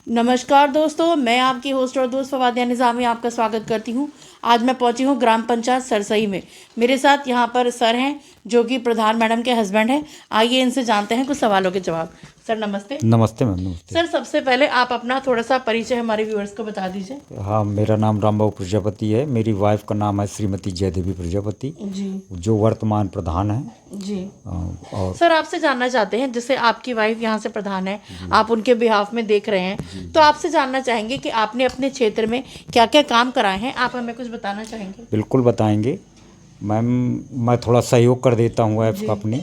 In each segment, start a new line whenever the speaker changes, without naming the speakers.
नमस्कार दोस्तों, मैं आपकी होस्ट और दोस्त फवादिया निज़ामी आपका स्वागत करती हूं। आज मैं पहुंची हूं ग्राम पंचायत सरसई में। मेरे साथ यहां पर सर हैं जो कि प्रधान मैडम के हस्बैंड हैं। आइए इनसे जानते हैं कुछ सवालों के जवाब। सर नमस्ते।
नमस्ते मैम। नमस्ते
सर, सबसे पहले आप अपना थोड़ा सा परिचय हमारे व्यूअर्स को बता दीजिए।
हाँ, मेरा नाम रामबाबू प्रजापति है। मेरी वाइफ का नाम है श्रीमती जयदेवी प्रजापति,
जी
जो वर्तमान प्रधान है।
जी।
और
सर, आपसे जानना चाहते हैं, जैसे आपकी वाइफ यहाँ से प्रधान है, आप उनके बिहाफ में देख रहे हैं, तो आपसे जानना चाहेंगे कि आपने अपने क्षेत्र में क्या क्या काम कराए हैं। आप हमें कुछ बताना चाहेंगे?
बिल्कुल बताएंगे मैम। मैं थोड़ा सहयोग कर देता हूँ वाइफ का अपनी।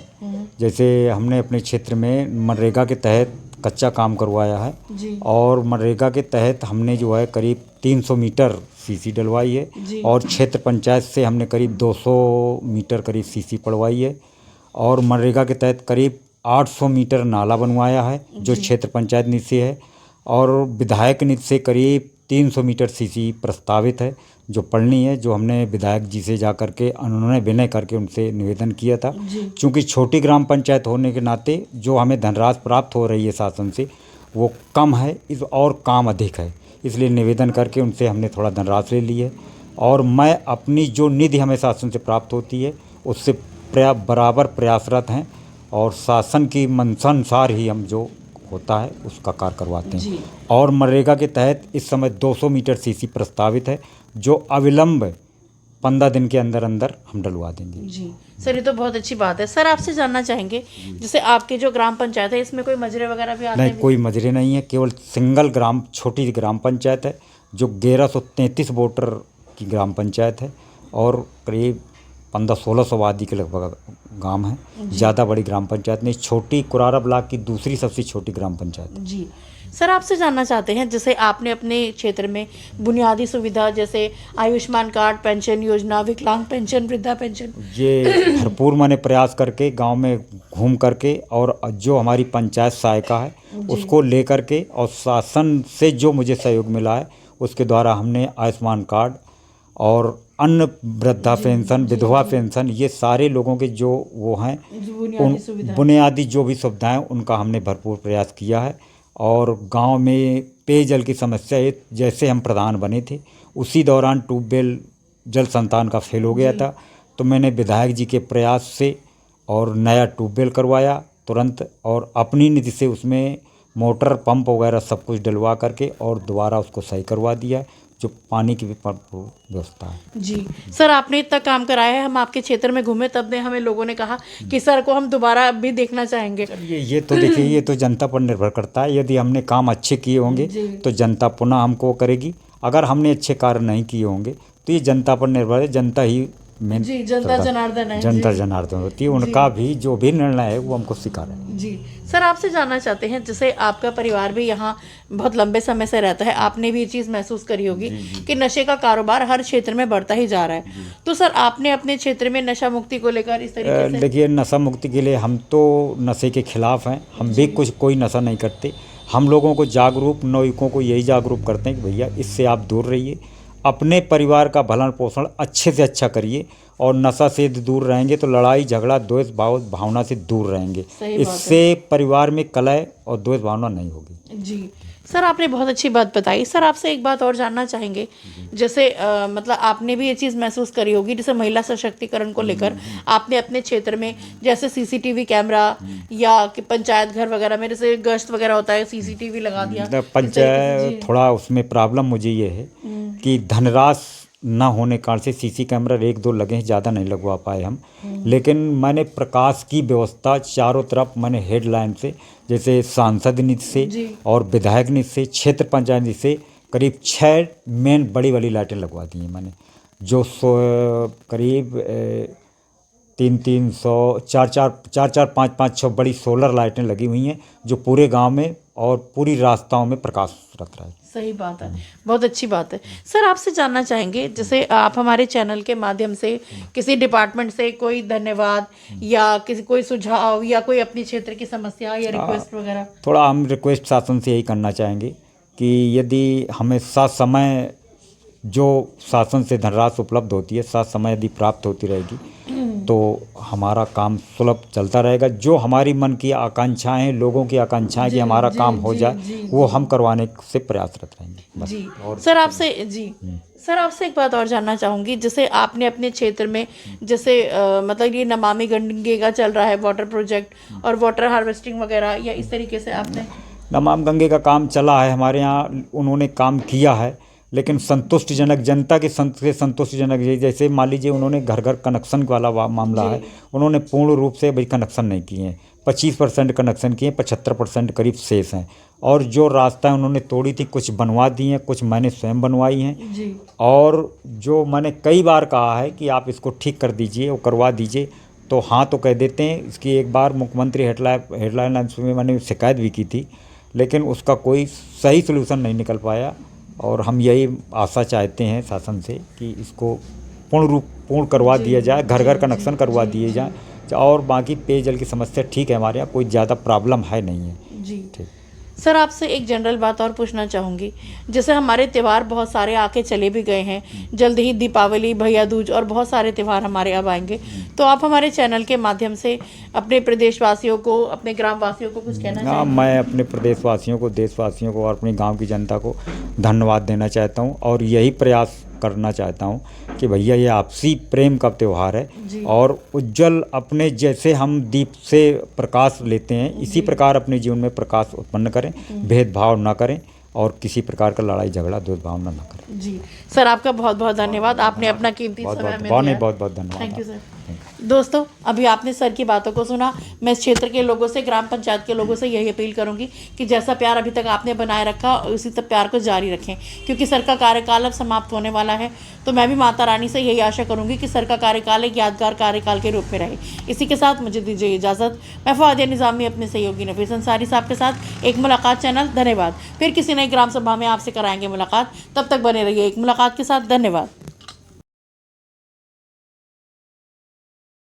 जैसे हमने अपने क्षेत्र में मनरेगा के तहत कच्चा काम करवाया है
जी
और मनरेगा के तहत हमने जो है करीब 300 मीटर सीसी डलवाई है
जी।
और क्षेत्र पंचायत से हमने करीब 200 मीटर करीब सीसी पड़वाई है और मनरेगा के तहत करीब 800 मीटर नाला बनवाया है जो क्षेत्र पंचायत निधि से है और विधायक निधि से करीब 300 मीटर सीसी प्रस्तावित है जो पढ़नी है, जो हमने विधायक जी से जा कर के उन्होंने विनय करके उनसे निवेदन किया था। क्योंकि छोटी ग्राम पंचायत होने के नाते जो हमें धनराशि प्राप्त हो रही है शासन से वो कम है इस और काम अधिक है, इसलिए निवेदन करके उनसे हमने थोड़ा धनराशि ले ली है। और मैं अपनी जो निधि हमें शासन से प्राप्त होती है उससे बराबर प्रयासरत हैं और शासन की मंशानुसार ही हम जो होता है उसका कार्य करवाते हैं। और मनरेगा के तहत इस समय 200 मीटर सीसी प्रस्तावित है जो अविलंब 15 दिन के अंदर अंदर हम डलवा देंगे।
जी सर, ये तो बहुत अच्छी बात है। सर, आपसे जानना चाहेंगे, जैसे आपके जो ग्राम पंचायत है इसमें कोई मजरे वगैरह भी आते हैं?
नहीं, कोई मजरे नहीं है, केवल सिंगल छोटी ग्राम पंचायत है जो 1133 वोटर की ग्राम पंचायत है और करीब 1500-1600 आबादी के लगभग गांव है। ज़्यादा बड़ी ग्राम पंचायत नहीं, छोटी कुरारा ब्लॉक की दूसरी सबसे छोटी ग्राम पंचायत।
जी सर, आपसे जानना चाहते हैं, जैसे आपने अपने क्षेत्र में बुनियादी सुविधा जैसे आयुष्मान कार्ड, पेंशन योजना, विकलांग पेंशन, वृद्धा पेंशन,
ये भरपूर मैंने प्रयास करके गांव में घूम करके और जो हमारी पंचायत सहायिका है उसको ले करके और शासन से जो मुझे सहयोग मिला है उसके द्वारा हमने आयुष्मान कार्ड और अन्य वृद्धा पेंशन, विधवा पेंशन, ये सारे लोगों के जो वो हैं बुनियादी जो भी सुविधाएं उनका हमने भरपूर प्रयास किया है। और गांव में पेयजल की समस्या है, जैसे हम प्रधान बने थे उसी दौरान ट्यूबवेल जल संस्थान का फेल हो गया था, तो मैंने विधायक जी के प्रयास से और नया ट्यूबवेल करवाया तुरंत और अपनी निधि से उसमें मोटर पंप वगैरह सब कुछ डलवा करके और दोबारा उसको सही करवा दिया, जो पानी की भी व्यवस्था है।
जी सर, आपने इतना काम कराया है, हम आपके क्षेत्र में घूमे तब ने हमें लोगों ने कहा कि सर को हम दोबारा भी देखना चाहेंगे।
ये तो देखिए, ये तो जनता पर निर्भर करता है। यदि हमने काम अच्छे किए होंगे तो जनता पुनः हमको करेगी, अगर हमने अच्छे कार्य नहीं किए होंगे तो ये जनता पर निर्भर है। जनता ही मेन
जनता जनार्दन है।
जनता जनार्दन होती है, उनका भी जो भी निर्णय है वो हमको स्वीकार है।
जी सर, आपसे जानना चाहते हैं, जैसे आपका परिवार भी यहाँ बहुत लंबे समय से रहता है, आपने भी ये चीज़ महसूस करी होगी कि नशे का कारोबार हर क्षेत्र में बढ़ता ही जा रहा है, तो सर आपने अपने क्षेत्र में नशा मुक्ति को लेकर इस तरीके से?
देखिए, नशा मुक्ति के लिए हम तो नशे के खिलाफ हैं, हम भी कोई नशा नहीं करते। हम लोगों को जागरूक, नौयुवकों को यही जागरूक करते हैं कि भैया इससे आप दूर रहिए, अपने परिवार का भरण पोषण अच्छे से अच्छा करिए और नशा से दूर रहेंगे तो लड़ाई झगड़ा द्वेष भावना से दूर रहेंगे। इससे परिवार में कलह और द्वेष भावना नहीं होगी।
जी सर, आपने बहुत अच्छी बात बताई। सर, आपसे एक बात और जानना चाहेंगे, जैसे मतलब आपने भी ये चीज़ महसूस करी होगी, जैसे महिला सशक्तिकरण को लेकर आपने अपने क्षेत्र में जैसे सीसीटीवी कैमरा या कि पंचायत घर वगैरह में जैसे गश्त वगैरह होता है, सीसीटीवी लगा दिया।
पंचायत थोड़ा उसमें प्रॉब्लम मुझे ये है कि धनराशि ना होने कारण से सीसी कैमरा 1-2 लगे हैं, ज़्यादा नहीं लगवा पाए हम। लेकिन मैंने प्रकाश की व्यवस्था चारों तरफ मैंने हेडलाइन से, जैसे सांसद निधि से और विधायक निधि से, क्षेत्र पंचायत निधि से करीब 6 मेन बड़ी वाली लाइटें लगवा दी हैं मैंने, जो करीब 300, 4, 5, 6 बड़ी सोलर लाइटें लगी हुई हैं जो पूरे गांव में और पूरी रास्ताओं में प्रकाश रख रहा है।
सही बात है, बहुत अच्छी बात है। सर, आपसे जानना चाहेंगे, जैसे आप हमारे चैनल के माध्यम से किसी डिपार्टमेंट से कोई धन्यवाद या किसी कोई सुझाव या कोई अपने क्षेत्र की समस्या या रिक्वेस्ट वगैरह?
थोड़ा हम रिक्वेस्ट शासन से यही करना चाहेंगे कि यदि हमें समय जो शासन से धनराशि उपलब्ध होती है साथ समय यदि प्राप्त होती रहेगी तो हमारा काम सुलभ चलता रहेगा। जो हमारी मन की आकांक्षाएं हैं, लोगों की आकांक्षाएं कि हमारा काम हो जाए, वो हम करवाने से प्रयासरत रहेंगे बस।
जी
और
सर आपसे जी सर आपसे एक बात और जानना चाहूँगी, जैसे आपने अपने क्षेत्र में जैसे मतलब ये नमामि गंगे का चल रहा है वाटर प्रोजेक्ट और वाटर हार्वेस्टिंग वगैरह, या इस तरीके से आपने
नमामि गंगे का काम चला है हमारे यहाँ, उन्होंने काम किया है लेकिन संतुष्टिजनक, जनता के संतुष्टिजनक, जैसे मान लीजिए उन्होंने घर घर कनेक्शन वाला मामला है, उन्होंने पूर्ण रूप से भाई कनेक्शन नहीं किए हैं, 25% कनेक्शन किए, 75% करीब शेष हैं। और जो रास्ता उन्होंने तोड़ी थी कुछ बनवा दी हैं, कुछ मैंने स्वयं बनवाई हैं
जी
और जो मैंने कई बार कहा है कि आप इसको ठीक कर दीजिए, वो करवा दीजिए, तो हाँ तो कह देते हैं। इसकी एक बार मुख्यमंत्री हेडलाइन में मैंने शिकायत भी की थी लेकिन उसका कोई सही सलूशन नहीं निकल पाया और हम यही आशा चाहते हैं शासन से कि इसको पूर्ण करवा दिया जाए, घर घर कनेक्शन करवा दिए जाए और बाकी पेयजल की समस्या ठीक है, हमारे यहाँ कोई ज़्यादा प्रॉब्लम है नहीं है।
जी
ठीक।
सर आपसे एक जनरल बात और पूछना चाहूँगी, जैसे हमारे त्यौहार बहुत सारे आके चले भी गए हैं, जल्द ही दीपावली, भैया दूज और बहुत सारे त्यौहार हमारे अब आएंगे, तो आप हमारे चैनल के माध्यम से अपने प्रदेशवासियों को, अपने ग्रामवासियों को कुछ कहना
हाँ,
चाहेंगे?
मैं अपने प्रदेशवासियों को, देशवासियों को और अपने गांव की जनता को धन्यवाद देना चाहता हूं और यही प्रयास करना चाहता हूं कि भैया ये आपसी प्रेम का त्यौहार है और उज्जवल, अपने जैसे हम दीप से प्रकाश लेते हैं इसी प्रकार अपने जीवन में प्रकाश उत्पन्न करें, भेदभाव ना करें और किसी प्रकार का लड़ाई झगड़ा दुर्भाव ना करें।
जी सर आपका बहुत बहुत धन्यवाद, आपने अपना कीमती समय हमें दिया।
बहुत बहुत धन्यवाद।
Thank you sir. दोस्तों अभी आपने सर की बातों को सुना। मैं इस क्षेत्र के लोगों से, ग्राम पंचायत के लोगों से यही अपील करूंगी कि जैसा प्यार अभी तक आपने बनाए रखा उसी तक प्यार को जारी रखें, क्योंकि सर का कार्यकाल अब समाप्त होने वाला है। तो मैं भी माता रानी से यही आशा करूंगी कि सर का कार्यकाल एक यादगार कार्यकाल के रूप में रहे। इसी के साथ मुझे दीजिए इजाज़त। मैं फवादिया निज़ामी अपने सहयोगी नफीस अंसारी साहब के साथ एक मुलाकात चैनल। धन्यवाद। फिर किसी नई ग्राम सभा में आपसे कराएंगे मुलाकात, तब तक बने रहिए एक मुलाकात के साथ। धन्यवाद।